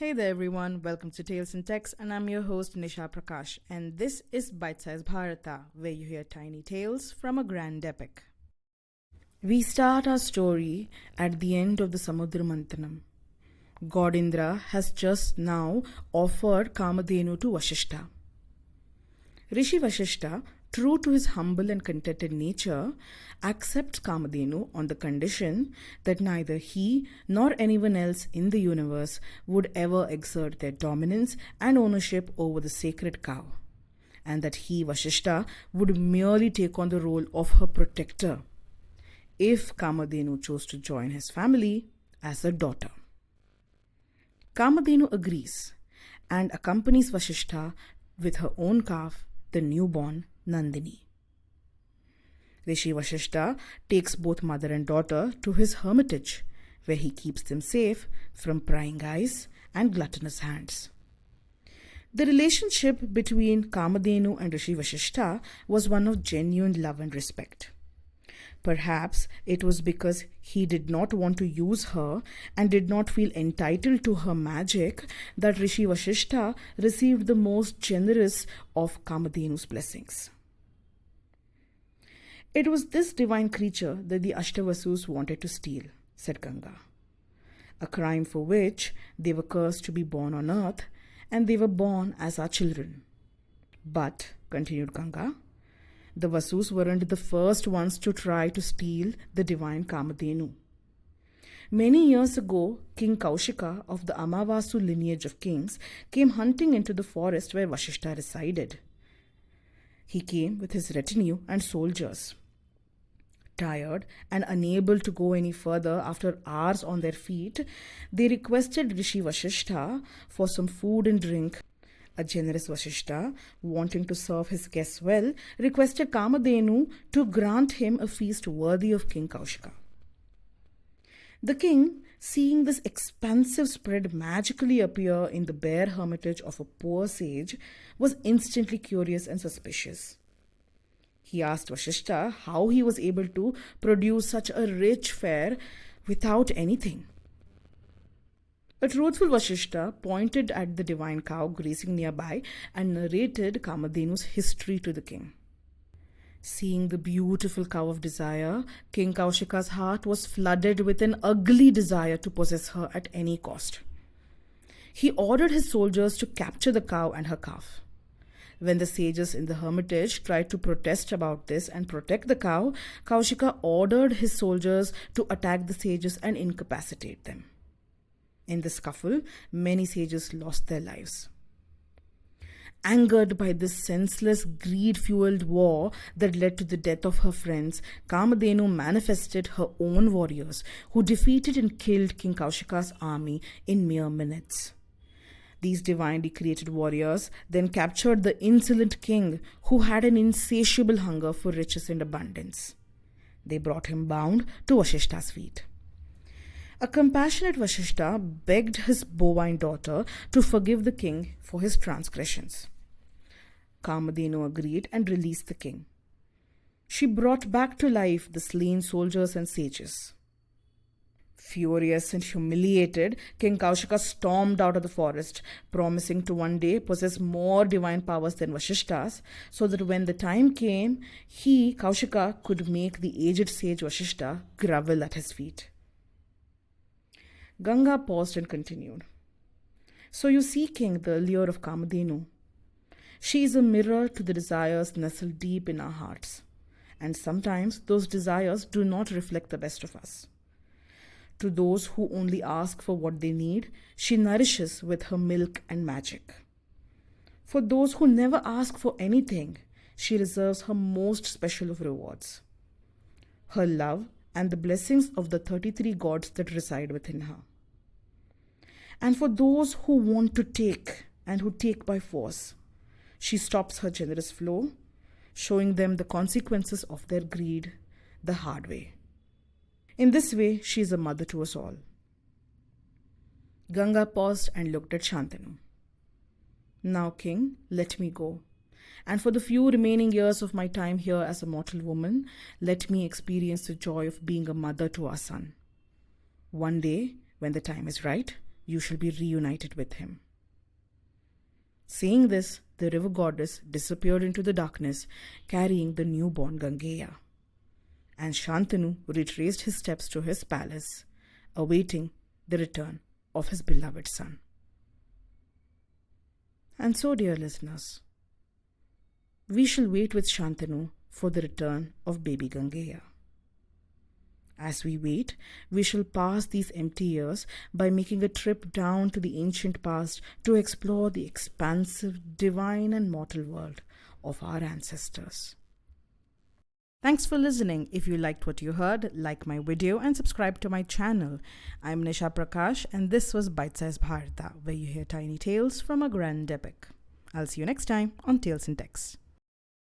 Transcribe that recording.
Hey there everyone, welcome to Tales in Text, and I'm your host Nisha Prakash, and this is Bite Size Bharata, where you hear tiny tales from a grand epic. We start our story at the end of the Samudra Manthanam. God Indra has just now offered Kamadhenu to Vasistha. Rishi Vasistha, true to his humble and contented nature, accepts Kamadhenu on the condition that neither he nor anyone else in the universe would ever exert their dominance and ownership over the sacred cow, and that he, Vasistha, would merely take on the role of her protector if Kamadhenu chose to join his family as a daughter. Kamadhenu agrees and accompanies Vasistha with her own calf, the newborn Nandini. Rishi Vasistha takes both mother and daughter to his hermitage, where he keeps them safe from prying eyes and gluttonous hands. The relationship between Kamadhenu and Rishi Vasistha was one of genuine love and respect. Perhaps it was because he did not want to use her and did not feel entitled to her magic that Rishi Vasistha received the most generous of Kamadhenu's blessings. It was this divine creature that the Ashtavasus wanted to steal, said Ganga, a crime for which they were cursed to be born on earth, and they were born as our children. But, continued Ganga, the Vasus weren't the first ones to try to steal the divine Kamadhenu. Many years ago, King Kaushika of the Amavasu lineage of kings came hunting into the forest where Vasistha resided. He came with his retinue and soldiers. Tired and unable to go any further after hours on their feet, they requested Rishi Vasistha for some food and drink. A generous Vasistha, wanting to serve his guests well, requested Kamadhenu to grant him a feast worthy of King Kaushika. The king, seeing this expansive spread magically appear in the bare hermitage of a poor sage, was instantly curious and suspicious. He asked Vasistha how he was able to produce such a rich fare without anything. A truthful Vasistha pointed at the divine cow grazing nearby and narrated Kamadhenu's history to the king. Seeing the beautiful cow of desire, King Kaushika's heart was flooded with an ugly desire to possess her at any cost. He ordered his soldiers to capture the cow and her calf. When the sages in the hermitage tried to protest about this and protect the cow, Kaushika ordered his soldiers to attack the sages and incapacitate them. In the scuffle, many sages lost their lives. Angered by this senseless, greed-fueled war that led to the death of her friends, Kamadhenu manifested her own warriors, who defeated and killed King Kaushika's army in mere minutes. These divinely created warriors then captured the insolent king, who had an insatiable hunger for riches and abundance. They brought him bound to Vasistha's feet. A compassionate Vasistha begged his bovine daughter to forgive the king for his transgressions. Kamadhenu agreed and released the king. She brought back to life the slain soldiers and sages. Furious and humiliated, King Kaushika stormed out of the forest, promising to one day possess more divine powers than Vasistha's, so that when the time came, he, Kaushika, could make the aged sage Vasistha grovel at his feet. Ganga paused and continued. So you see, king, the allure of Kamadhenu. She is a mirror to the desires nestled deep in our hearts, and sometimes those desires do not reflect the best of us. To those who only ask for what they need, she nourishes with her milk and magic. For those who never ask for anything, she reserves her most special of rewards: her love and the blessings of the 33 gods that reside within her. And for those who want to take and who take by force, she stops her generous flow, showing them the consequences of their greed the hard way. In this way, she is a mother to us all. Ganga paused and looked at Shantanu. Now, king, let me go. And for the few remaining years of my time here as a mortal woman, let me experience the joy of being a mother to our son. One day, when the time is right, you shall be reunited with him." Saying this, the river goddess disappeared into the darkness, carrying the newborn Gangeya. And Shantanu retraced his steps to his palace, awaiting the return of his beloved son. And so, dear listeners, we shall wait with Shantanu for the return of baby Gangeya. As we wait, we shall pass these empty years by making a trip down to the ancient past to explore the expansive, divine and mortal world of our ancestors. Thanks for listening. If you liked what you heard, like my video and subscribe to my channel. I'm Nisha Prakash, and this was Bite Size Bharata, where you hear tiny tales from a grand epic. I'll see you next time on Tales in Text.